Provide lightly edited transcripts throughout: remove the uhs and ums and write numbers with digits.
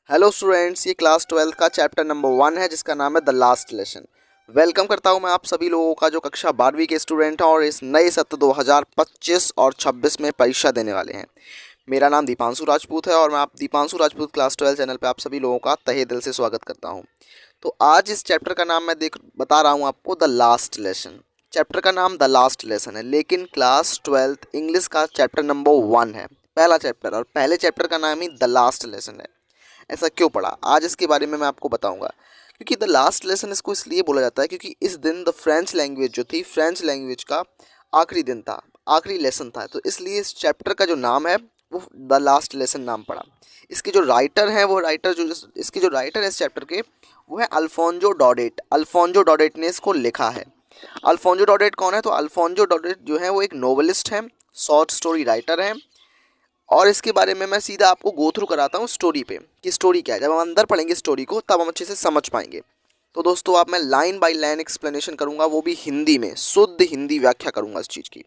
Hello students, ये class 12 का chapter number 1 है जिसका नाम है द लास्ट लेसन। वेलकम करता हूं मैं आप सभी लोगों का जो कक्षा 12वीं के स्टूडेंट हैं और इस नए सत्र 2025 और 26 में परीक्षा देने वाले हैं। मेरा नाम दीपांशु राजपूत है और मैं आप दीपांशु राजपूत क्लास 12 चैनल पे आप सभी लोगों का तहे दिल से स्वागत करता हूं। तो आज इस चैप्टर का नाम मैं बता रहा हूँ आपको द लास्ट लेसन। चैप्टर का नाम द लास्ट लेसन है, लेकिन क्लास 12 इंग्लिश का चैप्टर नंबर 1 है, पहला चैप्टर, और पहले चैप्टर का नाम ही द लास्ट लेसन है। ऐसा क्यों पड़ा, आज इसके बारे में मैं आपको बताऊंगा। क्योंकि द लास्ट लेसन इसको इसलिए बोला जाता है क्योंकि इस दिन द फ्रेंच लैंग्वेज जो थी, फ्रेंच लैंग्वेज का आखिरी दिन था, आखिरी लेसन था, तो इसलिए इस चैप्टर का जो नाम है वो द लास्ट लेसन नाम पड़ा। इसके जो राइटर हैं, वो राइटर जो इसके जो राइटर है इस चैप्टर के, वो है अल्फोंजो डॉडेट। अल्फोंजो डॉडेट ने इसको लिखा है। अल्फोंजो डॉडेट कौन है? तो अल्फोंजो डॉडेट जो है वो एक नोवेलिस्ट हैं, शॉर्ट स्टोरी राइटर हैं। और इसके बारे में मैं सीधा आपको गो थ्रू कराता हूँ स्टोरी पे कि स्टोरी क्या है। जब हम अंदर पढ़ेंगे स्टोरी को तब हम अच्छे से समझ पाएंगे। तो दोस्तों, आप मैं लाइन बाय लाइन एक्सप्लेनेशन करूँगा, वो भी हिंदी में, शुद्ध हिंदी व्याख्या करूँगा इस चीज़ की।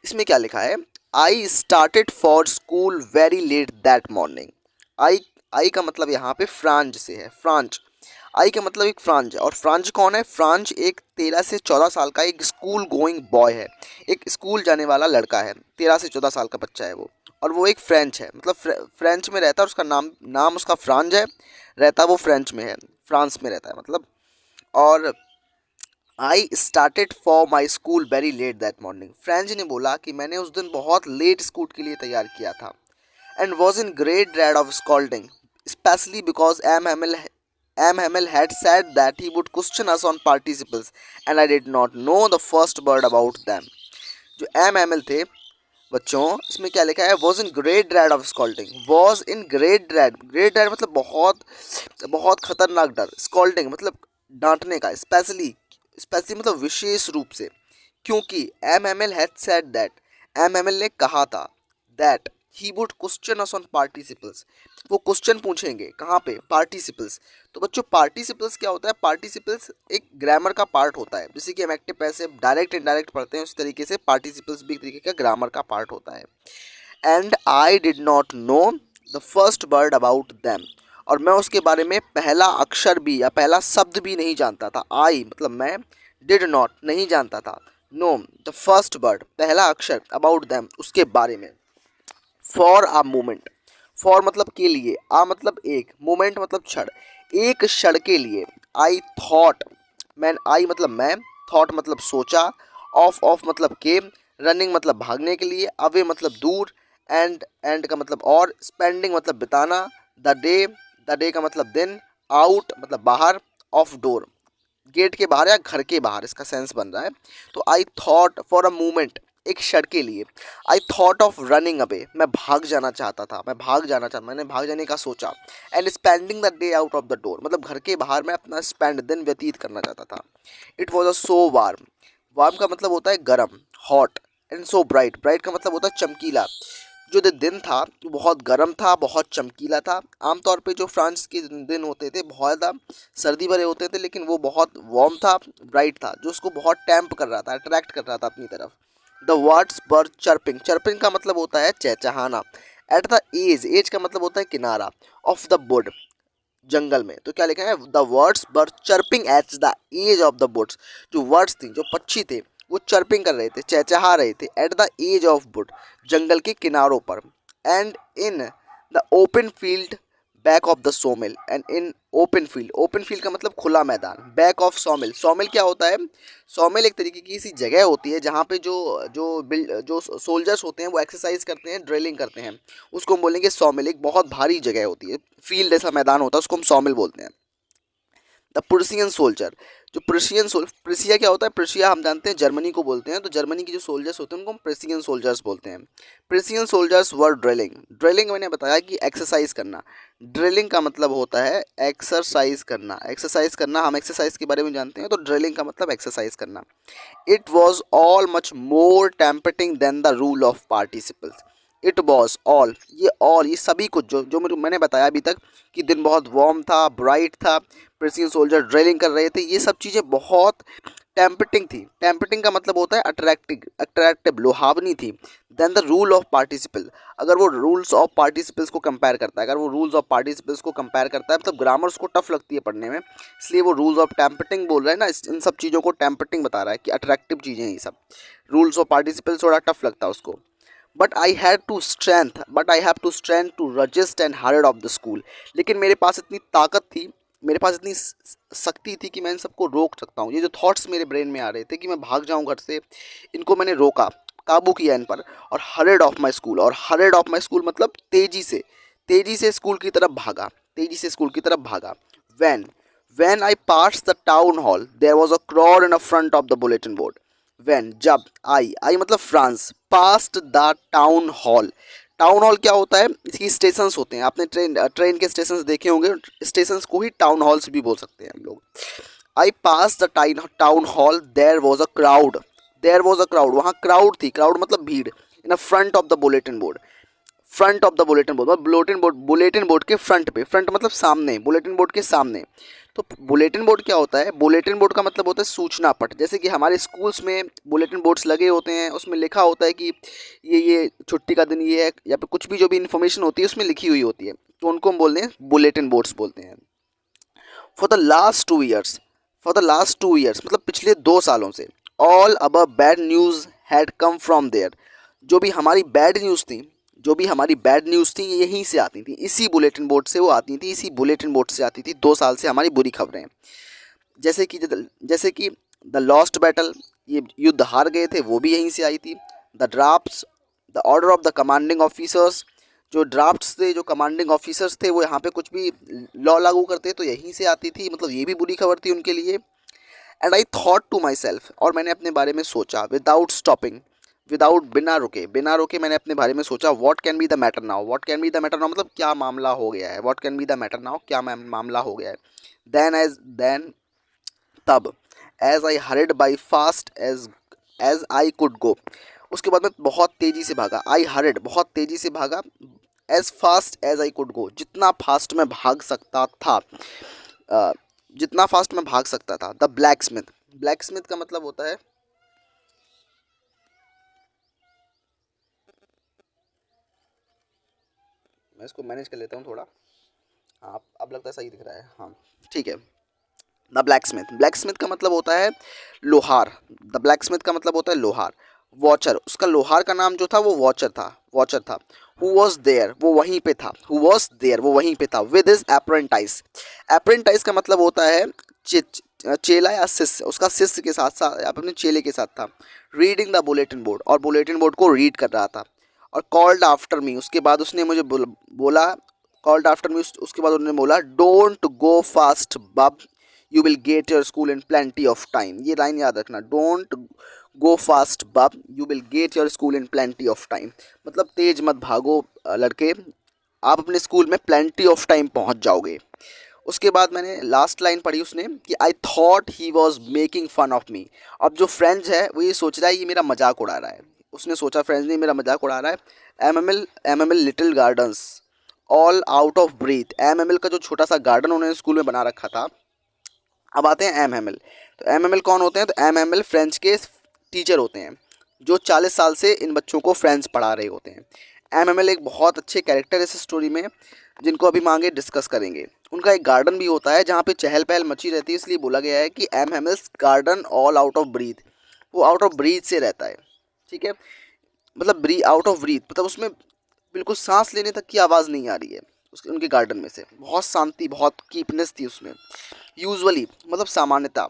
इसमें क्या लिखा है? I started for school very late that morning. I I का मतलब यहाँ पे फ्रांज से है, फ्रांच। आई का मतलब एक फ्रांज है, और फ्रांज कौन है? फ्रांज एक 13 से 14 साल का एक स्कूल गोइंग बॉय है, एक स्कूल जाने वाला लड़का है। 13 से 14 साल का बच्चा है वो, और वो एक फ्रेंच है, मतलब फ्रेंच में रहता है, और उसका नाम नाम उसका फ्रांज है। रहता वो फ्रेंच में है, फ्रांस में रहता है मतलब। और आई started for my school very late that morning. French ने बोला कि मैंने उस दिन बहुत लेट स्कूल के लिए तैयार किया था। And was in great dread of scolding, specially because M. Hamel had said that he would question us on participles and I did not know the first word about them. जो M. Hamel थे बच्चों, इसमें क्या लिखा है? Was in great dread of scolding. Was in great dread, great dread मतलब बहुत बहुत खतरनाक डर, स्कॉल्डिंग मतलब डांटने का, स्पेशली स्पेशली मतलब विशेष रूप से, क्योंकि M M L had said that, M M L ने कहा था, that he would question us on participles, वो क्वेश्चन पूछेंगे कहाँ पे? पार्टिसिपल्स। तो बच्चों, पार्टिसिपल्स क्या होता है? पार्टिसिपल्स एक ग्रामर का पार्ट होता है। जैसे कि हम एक्टिव पैसिव डायरेक्ट इनडायरेक्ट पढ़ते हैं, उस तरीके से पार्टिसिपल्स भी एक तरीके का ग्रामर का पार्ट होता है। And I did not know the first word about them, और मैं उसके बारे में पहला अक्षर भी या पहला शब्द भी नहीं जानता था। आई मतलब मैं, डिड नॉट नहीं जानता था, नो द फर्स्ट वर्ड पहला अक्षर, अबाउट दैम उसके बारे में। फॉर अ मोमेंट, फॉर मतलब के लिए, आ मतलब एक, मोमेंट मतलब क्षण, एक क्षण के लिए। आई थॉट, मैं, आई मतलब मैं, थॉट मतलब सोचा, ऑफ मतलब के, रनिंग मतलब भागने के लिए, अवे मतलब दूर, एंड का मतलब और, स्पेंडिंग मतलब बिताना, द डे का मतलब दिन, आउट मतलब बाहर, ऑफ डोर गेट के बाहर या घर के बाहर, इसका सेंस बन रहा है। तो I thought for a moment, एक क्षण के लिए, I thought of running away, मैं भाग जाना चाहता था, मैंने भाग जाने का सोचा। And spending the day out of the door मतलब घर के बाहर मैं अपना स्पेंड दिन व्यतीत करना चाहता था। It was a so warm, warm का मतलब होता है गर्म, hot, and so bright, bright का मतलब होता है चमकीला। जो दिन था वो बहुत गर्म था, बहुत चमकीला था। आमतौर पे जो फ्रांस के दिन होते थे बहुत ज़्यादा सर्दी भरे होते थे, लेकिन वो बहुत वार्म था, ब्राइट था, जो उसको बहुत टैम्प कर रहा था, अट्रैक्ट कर रहा था अपनी तरफ। The words were chirping, chirping का मतलब होता है चहचहाना। एट द एज, एज का मतलब होता है किनारा, ऑफ द वुड जंगल में। तो क्या लिखा है? The words were chirping at the edge of the woods, जो वर्ड्स थी, जो पक्षी थे, वो चर्पिंग कर रहे थे, चहचहा रहे थे, at the edge of wood जंगल के किनारों पर। And in the open field back of the sawmill, and in open field, open field का मतलब खुला मैदान, बैक ऑफ सोमिल, सोमिल क्या होता है? सोमिल एक तरीके की ऐसी जगह होती है जहाँ पे जो सोल्जर्स होते हैं वो एक्सरसाइज करते हैं, ड्रिलिंग करते हैं, उसको हम बोलेंगे सोमिल। एक बहुत भारी जगह होती है, फील्ड ऐसा मैदान होता है, उसको हम सोमिल बोलते हैं। द प्रुसियन सोल्जर, जो प्रेशिया क्या होता है? प्रेशिया हम जानते हैं जर्मनी को बोलते हैं, तो जर्मनी के जो सोल्जर्स होते हैं उनको हम प्रेशियन सोल्जर्स बोलते हैं। प्रेशियन सोल्जर्स वर ड्रिलिंग, ड्रिलिंग मैंने बताया कि एक्सरसाइज करना, ड्रिलिंग का मतलब होता है एक्सरसाइज करना, एक्सरसाइज करना, हम एक्सरसाइज के बारे में जानते हैं, तो ड्रिलिंग का मतलब एक्सरसाइज करना। It was all much more tempting than the rule of participles. It was all, ये सभी कुछ जो जो मैंने बताया अभी तक कि दिन बहुत वार्म था, ब्राइट था, प्रेसियन सोल्जर ड्रिलिंग कर रहे थे, ये सब चीज़ें बहुत टेम्पटिंग थी, टेम्पटिंग का मतलब होता है अट्रैक्टिव, लुभावनी थी। Then the rule of participle, अगर वो रूल्स ऑफ पार्टिसिपल्स को कंपेयर करता है, अगर वो रूल्स ऑफ पार्टिसिपल्स को कंपेयर करता है, मतलब ग्रामर उसको टफ लगती है पढ़ने में, इसलिए वो रूल्स ऑफ टेम्पटिंग बोल रहा है ना, इन सब चीज़ों को टेम्पटिंग बता रहा है कि अट्रैक्टिव चीज़ें हैं ये सब। रूल्स ऑफ पार्टिसिपल्स थोड़ा टफ लगता है उसको। But I have to strength to resist and heard of the school, लेकिन मेरे पास इतनी ताकत थी, मेरे पास इतनी शक्ति थी कि मैं इन सबको रोक सकता हूँ। ये जो थॉट्स मेरे ब्रेन में आ रहे थे कि मैं भाग जाऊँ घर से, इनको मैंने रोका, काबू किया इन पर, और हर्ड ऑफ माई स्कूल, और हर्ड ऑफ माई स्कूल मतलब तेजी से स्कूल की तरफ भागा, तेजी से स्कूल की तरफ भागा। When When I passed the town hall, there was a crowd in the front of the bulletin board. When जब I मतलब France, passed the town hall. Town hall क्या होता है? इसकी स्टेशंस होते हैं, आपने ट्रेन के स्टेशंस देखे होंगे, स्टेशंस को ही टाउन हॉल्स भी बोल सकते हैं हम लोग। I pass the town hall, there was a crowd, वहाँ क्राउड थी, क्राउड मतलब भीड़, in front of the bulletin board, front of the bulletin board मतलब बुलेटिन बोर्ड के फ्रंट पे, फ्रंट मतलब सामने, बुलेटिन बोर्ड के सामने। तो बुलेटिन बोर्ड क्या होता है? बुलेटिन बोर्ड का मतलब होता है सूचना पट। जैसे कि हमारे स्कूल्स में बुलेटिन बोर्ड्स लगे होते हैं, उसमें लिखा होता है कि ये छुट्टी का दिन ये है, या फिर कुछ भी जो भी इन्फॉर्मेशन होती है उसमें लिखी हुई होती है, तो उनको हम बोलते हैं बुलेटिन बोर्ड्स बोलते हैं। For the last two years मतलब पिछले 2 सालों से, all above bad news had come from there, जो भी हमारी बैड न्यूज़ थी ये यहीं से आती थी, इसी बुलेटिन बोर्ड से वो आती थी, इसी बुलेटिन बोर्ड से आती थी 2 साल से हमारी बुरी खबरें। जैसे कि द लॉस्ट बैटल, ये युद्ध हार गए थे, वो भी यहीं से आई थी। The drafts, the order of the commanding officers, जो ड्राफ्ट्स थे, जो कमांडिंग ऑफिसर्स थे, वो यहाँ पे कुछ भी लॉ लागू करते तो यहीं से आती थी, मतलब ये भी बुरी खबर थी उनके लिए। And I thought to myself, और मैंने अपने बारे में सोचा, बिना रुके मैंने अपने बारे में सोचा, what can be the matter now मतलब क्या मामला हो गया है, what can be the matter now, क्या मामला हो गया है। तब as I hurried by fast as I could go, उसके बाद मैं बहुत तेज़ी से भागा, आई हरिड बहुत तेज़ी से भागा, as fast as I could go, जितना फास्ट मैं भाग सकता था, द ब्लैक स्मिथ का मतलब होता है, मैं इसको मैनेज कर लेता हूँ थोड़ा, हाँ अब लगता है सही दिख रहा है, हाँ ठीक है। द ब्लैक स्मिथ का मतलब होता है लोहार, वॉचर, उसका लोहार का नाम जो था वो वॉचर था। हु वॉज देयर, वो वहीं पे था, विद हिज अप्रेंटाइज का मतलब होता है चेला या शिष्य, उसका शिष्य के साथ अपने चेले के साथ था। रीडिंग द बुलेटिन बोर्ड, और बुलेटिन बोर्ड को रीड कर रहा था। और कॉल्ड आफ्टर मी, उसके बाद उसने मुझे बोला, उसके बाद उन्होंने बोला, डोंट गो फास्ट बब, you will get your school in plenty of time. ये लाइन याद रखना, डोंट गो फास्ट बब, you will get your school in plenty of time, मतलब तेज मत भागो लड़के, आप अपने स्कूल में प्लेंटी ऑफ टाइम पहुंच जाओगे। उसके बाद मैंने लास्ट लाइन पढ़ी उसने कि I thought he was making fun of me. अब जो फ्रेंच है वो ये सोच रहा है ये मेरा मजाक उड़ा रहा है, उसने सोचा फ्रेंच ने मेरा मजाक उड़ा रहा है। M little gardens all out of breath, M का जो छोटा सा गार्डन उन्होंने स्कूल में बना रखा था। अब आते हैं एम। तो एम कौन होते हैं? तो एम फ्रेंच के टीचर होते हैं जो 40 साल से इन बच्चों को फ्रेंच पढ़ा रहे होते हैं। एम एक बहुत अच्छे कैरेक्टर है इस स्टोरी में, जिनको अभी मांगे डिस्कस करेंगे। उनका एक गार्डन भी होता है जहाँ पे चहल पहल मची रहती है, इसलिए बोला गया है कि M garden all out of breath, वो आउट ऑफ ब्रीथ से रहता है, ठीक है, मतलब आउट ऑफ ब्रीथ मतलब उसमें बिल्कुल सांस लेने तक की आवाज़ नहीं आ रही है उनके गार्डन में से, बहुत शांति, बहुत कीपनेस थी उसमें। यूजुअली मतलब सामान्यता,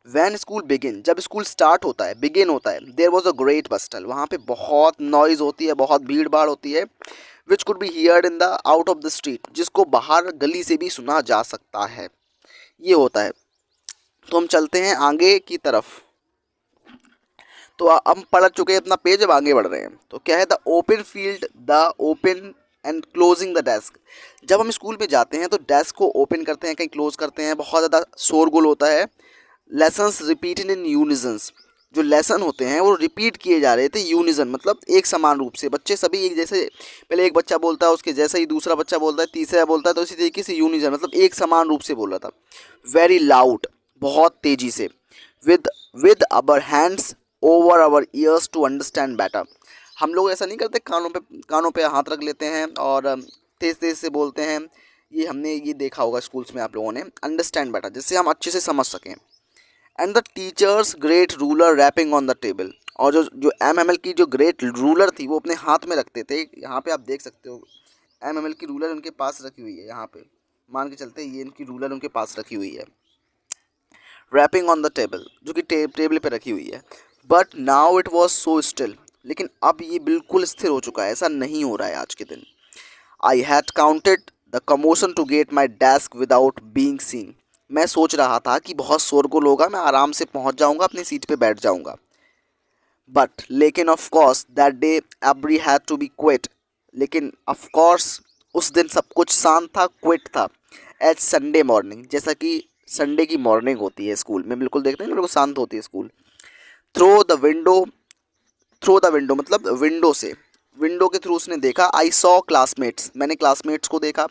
वैन स्कूल बिगिन, जब स्कूल स्टार्ट होता है, बिगिन होता है, देयर वॉज अ ग्रेट बस्टल, वहाँ पे बहुत नॉइज़ होती है, बहुत भीड़ भाड़ होती है, which could be heard in the out of the street, जिसको बाहर गली से भी सुना जा सकता है, ये होता है। तो हम चलते हैं आगे की तरफ। तो हम पढ़ चुके हैं अपना पेज, अब आगे बढ़ रहे हैं। तो क्या है? The open and closing the desk, जब हम स्कूल में जाते हैं तो डेस्क को ओपन करते हैं, कहीं क्लोज करते हैं, बहुत ज़्यादा शोरगुल होता है। लेसन्स रिपीटेड इन यूनिजन्स, जो लेसन होते हैं वो रिपीट किए जा रहे थे, यूनिजन मतलब एक समान रूप से, बच्चे सभी एक जैसे, पहले एक बच्चा बोलता है उसके जैसा ही दूसरा बच्चा बोलता है, तीसरा बोलता है, तो इसी तरीके से यूनिजन मतलब एक समान रूप से बोल रहा था। वेरी लाउड, बहुत तेज़ी से। With with our hands over our ears to understand better. हम लोग ऐसा नहीं करते, कानों पे हाथ रख लेते हैं और तेज तेज से बोलते हैं। ये हमने ये देखा होगा स्कूल्स में आप लोगों ने, अंडरस्टैंड बेटर, जिससे हम अच्छे से समझ सकें। And the teachers great ruler rapping on the table. और जो एमएमएल की जो ग्रेट रूलर थी वो अपने हाथ में रखते थे। यहाँ पे आप देख सकते हो एमएमएल की रूलर उनके पास रखी हुई है। यहाँ पे मान के चलते ये इनकी रूलर उनके पास रखी हुई है, रैपिंग ऑन द टेबल, जो कि टेबल पे रखी हुई है। But now it was so still, लेकिन अब ये बिल्कुल स्थिर हो चुका है, ऐसा नहीं हो रहा है आज के दिन। I had counted the commotion to get my desk without being seen. मैं सोच रहा था कि बहुत शोरगुल होगा, मैं आराम से पहुंच जाऊंगा, अपनी सीट पे बैठ जाऊंगा। बट लेकिन of course that day every had to be quiet. लेकिन ऑफ कोर्स उस दिन सब कुछ शांत था, क्विट था। एज संडे मॉर्निंग, जैसा कि संडे की मॉर्निंग होती है स्कूल में, बिल्कुल देखते हैं ना, बिल्कुल शांत होती है school. Throw the window, throw the window मतलब विंडो से, विंडो के थ्रू उसने देखा। आई सॉ क्लासमेट्स, मैंने क्लासमेट्स को देखा।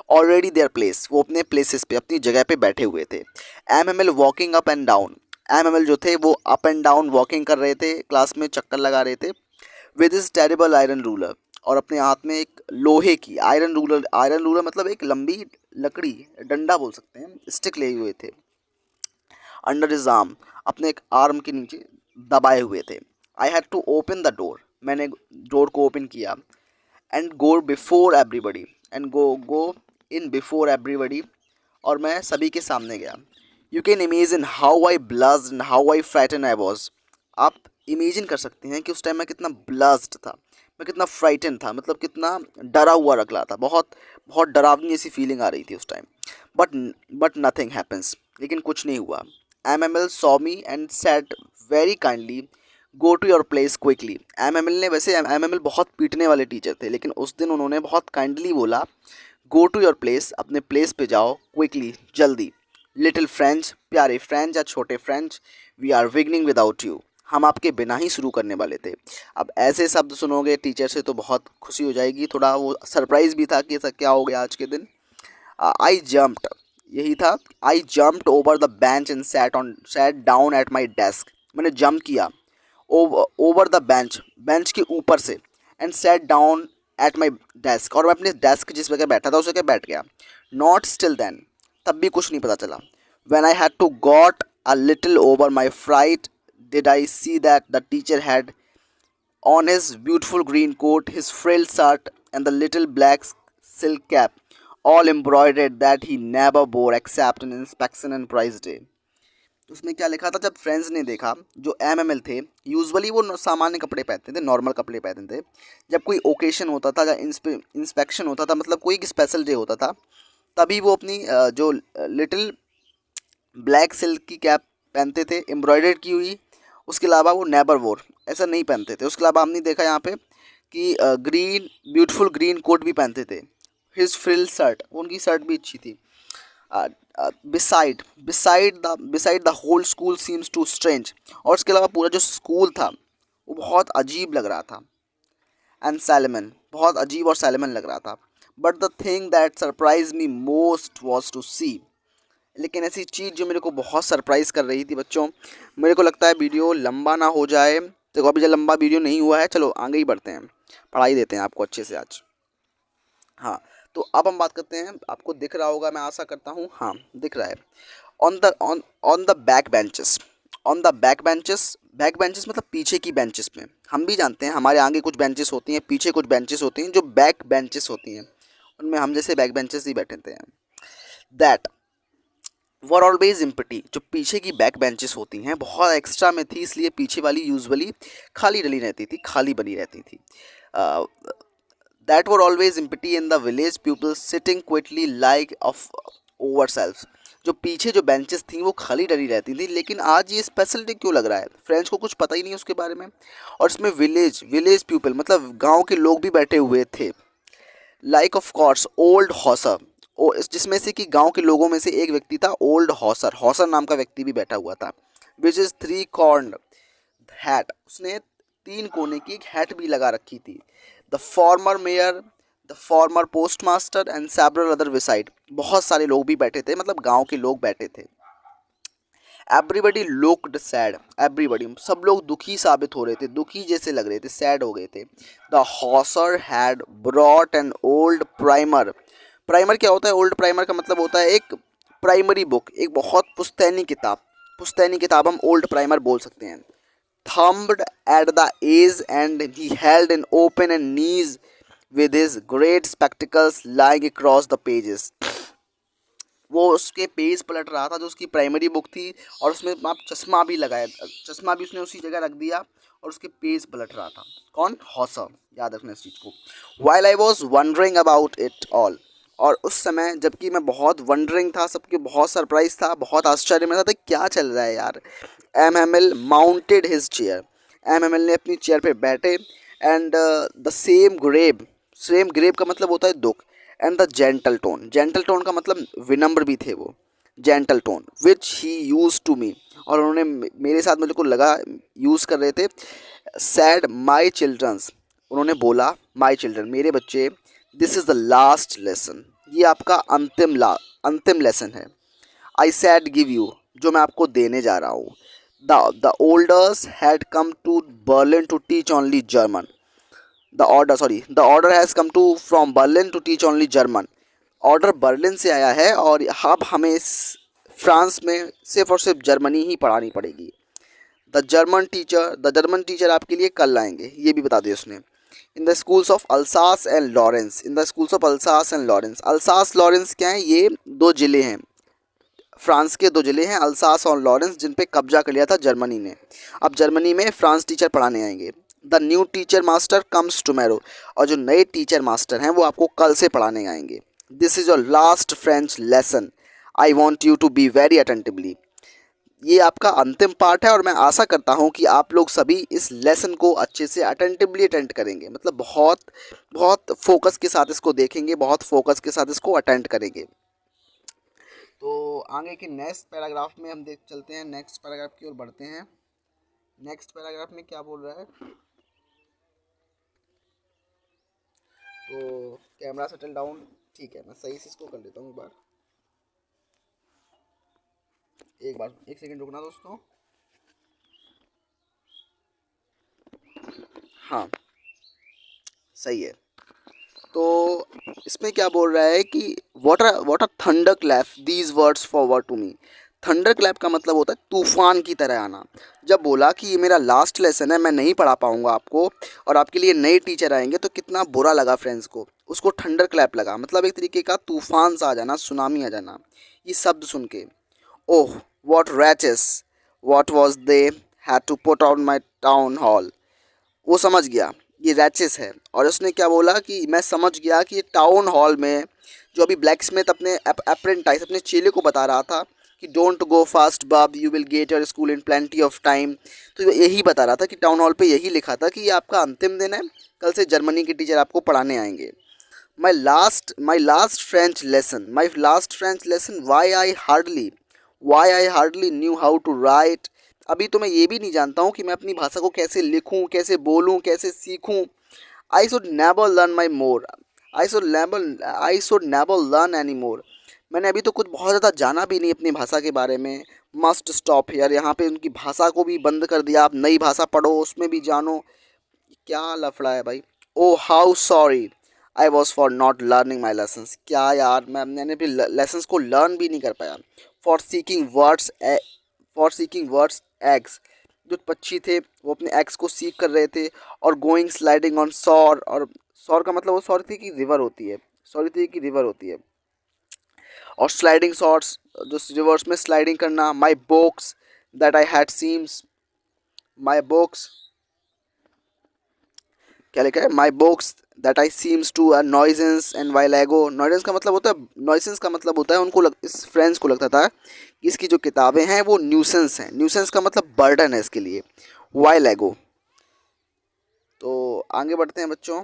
ऑलरेडी देयर प्लेस, वो अपने प्लेसेस पे, अपनी जगह पे बैठे हुए थे। MML walking up and down, MML जो थे वो अप एंड डाउन वॉकिंग कर रहे थे, क्लास में चक्कर लगा रहे थे। With is terrible iron ruler, और अपने हाथ में एक लोहे की आयरन रूलर, आयरन रूलर मतलब एक लंबी लकड़ी, डंडा बोल सकते हैं, स्टिक लिए हुए थे। अंडर हिज आर्म, अपने एक आर्म के नीचे दबाए हुए थे। I had to open the door, मैंने डोर को ओपन किया। And go before everybody, and go in before everybody, और मैं सभी के सामने गया। You can imagine how I blushed and how I frighten I was. आप इमेजिन कर सकते हैं कि उस टाइम मैं कितना ब्लस्ड था, मैं कितना फ्राइटन था, मतलब कितना डरा हुआ रख रहा था, बहुत बहुत डरावनी ऐसी फीलिंग आ रही थी उस टाइम। बट नथिंग हैपन्स, लेकिन कुछ नहीं हुआ। M M L saw me and said very kindly go to your place quickly. M M L ने, वैसे एमएमएल बहुत पीटने वाले टीचर थे, लेकिन उस दिन उन्होंने बहुत काइंडली बोला गो टू योर प्लेस, अपने प्लेस पे जाओ, क्विकली, जल्दी। लिटिल फ्रेंच, प्यारे फ्रेंच या छोटे Franz, we are beginning without you, हम आपके बिना ही शुरू करने वाले थे। अब ऐसे शब्द सुनोगे टीचर से तो बहुत खुशी हो जाएगी, थोड़ा वो सरप्राइज भी था कि ऐसा क्या हो गया आज के दिन। आई जम्प्ड, यही था, आई jumped over the bench and sat down at my desk. मैंने जंप किया ओवर द बेंच, बेंच के ऊपर से, and sat down at my desk, और मैं अपने डेस्क जिस जगह बैठा था उस जगह बैठ गया। नॉट स्टिल देन, तब भी कुछ नहीं पता चला। When I had to got a little over my fright did I see that the teacher had on his beautiful green coat, his frilled shirt, and the little black silk cap, all embroidered, that he never wore except in inspection and prize day. उसमें क्या लिखा था, जब friends ने देखा, जो MML थे usually वो सामान्य कपड़े पहनते थे, नॉर्मल कपड़े पहनते थे। जब कोई ओकेशन होता था या इंस्पेक्शन होता था, मतलब कोई स्पेशल डे होता था, तभी वो अपनी जो लिटिल ब्लैक सिल्क की कैप पहनते थे एम्ब्रॉयडर्ड की हुई। उसके अलावा वो नेवर वोर, ऐसा नहीं पहनते थे। उसके अलावा हमने देखा यहाँ पे कि ग्रीन ब्यूटीफुल ग्रीन कोट भी पहनते थे। हिज फ्रिल शर्ट, उनकी शर्ट भी अच्छी थी। Beside the whole school seems too strange, और उसके अलावा पूरा जो स्कूल था वो बहुत अजीब लग रहा था। एंड सैलमन, बहुत अजीब और सैलमन लग रहा था। But the thing that surprise me most was to see, लेकिन ऐसी चीज़ जो मेरे को बहुत सरप्राइज़ कर रही थी बच्चों, मेरे को लगता है वीडियो लंबा ना हो जाए। देखो अभी जब लंबा वीडियो नहीं हुआ है, चलो आगे ही बढ़ते हैं, पढ़ाई देते हैं आपको अच्छे से आज। हाँ, तो अब हम बात करते हैं, आपको दिख रहा होगा मैं आशा करता हूँ, हाँ दिख रहा है। On the back benches, on the back benches, back benches मतलब पीछे की बेंचेस में। हम भी जानते हैं हमारे आगे कुछ बेंचेस होती हैं, पीछे कुछ बेंचेस होती हैं जो बैक बेंचेस होती हैं, उनमें हम जैसे बैक बेंचेस ही बैठे थे। दैट वर ऑलवेज एम्प्टी, जो पीछे की बैक बेंचेस होती हैं बहुत एक्स्ट्रा में थी, इसलिए पीछे वाली यूजुअली खाली डली रहती थी, खाली बनी रहती थी। That were always empty in the village peoples sitting quietly like of over self, जो पीछे जो बेंचेस थी वो खाली डली रहती थी। लेकिन आज ये स्पेशल डे क्यों लग रहा है, फ्रेंड्स को कुछ पता ही नहीं उसके बारे में। और इसमें विलेज पीपल मतलब गाँव के लोग भी बैठे हुए थे। Like of course old Hauser, जिसमें से कि गांव के लोगों में से एक व्यक्ति था ओल्ड हॉसर, हॉसर नाम का व्यक्ति भी बैठा हुआ था। विच इज 3 कॉर्न हैट, उसने 3 कोने की एक हैट भी लगा रखी थी। The former mayor, the former post master and several other beside, बहुत सारे लोग भी बैठे थे, मतलब गांव के लोग बैठे थे। एवरीबडी लुक्ड सैड, एवरीबडी सब लोग दुखी साबित हो रहे थे, दुखी जैसे लग रहे थे, सैड हो गए थे। The Hauser had brought an old primer. Primer क्या होता है? ओल्ड प्राइमर का मतलब होता है एक प्राइमरी बुक, एक बहुत पुश्तैनी किताब। पुश्तैनी किताब हम ओल्ड प्राइमर बोल सकते हैं। Thumbed at the edge and he held in open and knees with his great spectacles lying across the pages। वो उसके पेज पलट रहा था जो उसकी प्राइमरी बुक थी, और उसमें आप चश्मा भी लगाया, चश्मा भी उसने उसी जगह रख दिया और उसके पेज पलट रहा था। कौन? हॉसर, याद रखना इस चीज़ को। While I was wondering about it all, और उस समय जबकि मैं बहुत वंडरिंग था, सबके बहुत सरप्राइज था, बहुत आश्चर्य में था क्या चल रहा है यार। M M L mounted his chair, M M L ने अपनी चेयर पे बैठे। एंड द सेम ग्रेव का मतलब होता है दुख। And the gentle tone, gentle tone का मतलब विनम्र भी थे वो, gentle tone which he use to me, और उन्होंने मेरे साथ मुझे को लगा यूज़ कर रहे थे। सैड माई चिल्ड्रंस, उन्होंने बोला माई चिल्ड्रन, मेरे बच्चे, this is the last lesson, ये आपका अंतिम लेसन है। आई सैड गिव यू, जो मैं आपको देने जा रहा हूँ। The olders had come to Berlin to teach only German. the order has come to from Berlin to teach only German। Order Berlin से आया है और अब हमें फ्रांस में सिर्फ और सिर्फ जर्मनी ही पढ़ानी पड़ेगी। द जर्मन टीचर आपके लिए कल आएंगे, ये भी बता दिया उसने। In the schools of Alsace and Lawrence, in the schools of Alsace and Lawrence. Alsace Lawrence क्या है? ये दो ज़िले हैं, फ्रांस के दो ज़िले हैं, अल्सास और लॉरेंस, जिन पे कब्जा कर लिया था जर्मनी ने। अब जर्मनी में फ्रांस टीचर पढ़ाने आएंगे। The new teacher master comes tomorrow, और जो नए टीचर मास्टर हैं वो आपको कल से पढ़ाने आएंगे। This is your last French lesson, I want you to be very attentively. ये आपका अंतिम पार्ट है और मैं आशा करता हूँ कि आप लोग सभी इस लेसन को अच्छे से अटेंटिवली अटेंड करेंगे, मतलब बहुत बहुत फोकस के साथ इसको देखेंगे, बहुत फोकस के साथ इसको अटेंड करेंगे। तो आगे के नेक्स्ट पैराग्राफ में हम देख चलते हैं, नेक्स्ट पैराग्राफ की ओर बढ़ते हैं। नेक्स्ट पैराग्राफ में क्या बोल रहा है? तो कैमरा सेटल डाउन, ठीक है, मैं सही से इसको कर लेता हूँ एक सेकंड रुकना दोस्तों। हाँ सही है। तो इसमें क्या बोल रहा है कि what are thunder clap these words forward to me. Thunder clap का मतलब होता है तूफान की तरह आना। जब बोला कि ये मेरा लास्ट लेसन है, मैं नहीं पढ़ा पाऊंगा आपको और आपके लिए नए टीचर आएंगे, तो कितना बुरा लगा फ्रेंड्स को। उसको थंडर क्लैप लगा, मतलब एक तरीके का तूफान सा आ जाना, सुनामी आ जाना। ये शब्द सुन के, oh what wretches what was they had to put on my town hall. वो समझ गया ये रैचेस है, और उसने क्या बोला कि मैं समझ गया कि ये टाउन हॉल में जो अभी ब्लैक स्मिथ अपने अप्रेंटाइज अपने चेले को बता रहा था कि डोंट गो फास्ट बब, you will get your school in plenty of time. तो यही बता रहा था कि टाउन हॉल पे यही लिखा था कि ये आपका अंतिम दिन है, कल से जर्मनी के टीचर आपको पढ़ाने आएंगे। My last French lesson why I hardly knew how to write. अभी तो मैं ये भी नहीं जानता हूँ कि मैं अपनी भाषा को कैसे लिखूँ, कैसे बोलूँ, कैसे सीखूँ। I should never learn my more I should never learn any more. मैंने अभी तो कुछ बहुत ज़्यादा जाना भी नहीं अपनी भाषा के बारे में। मस्ट स्टॉप हियर, यहाँ पे उनकी भाषा को भी बंद कर दिया। आप नई भाषा पढ़ो, उसमें भी जानो, क्या लफड़ा है भाई। Oh how sorry I was for not learning my lessons. क्या यार, मैंने भी लेसन्स को लर्न भी नहीं कर पाया। फॉर सीकिंग वर्ड्स एग्स, जो पक्षी थे वो अपने एग्स को सीख कर रहे थे। और गोइंग स्लाइडिंग ऑन सॉर, और सॉर का मतलब वो सॉरी की रिवर होती है, और स्लाइडिंग शॉर्ट्स जो रिवर्स में स्लाइडिंग करना। My books that I had seems, my books क्या लिखा है, my books that I seems to a nuisance and while ago. Nuisance का मतलब होता है इस फ्रेंड्स को लगता था कि इसकी जो किताबें हैं वो न्यूसेंस हैं। न्यूसेंस का मतलब बर्डन है इसके लिए, वाइल एगो। तो आगे बढ़ते हैं बच्चों।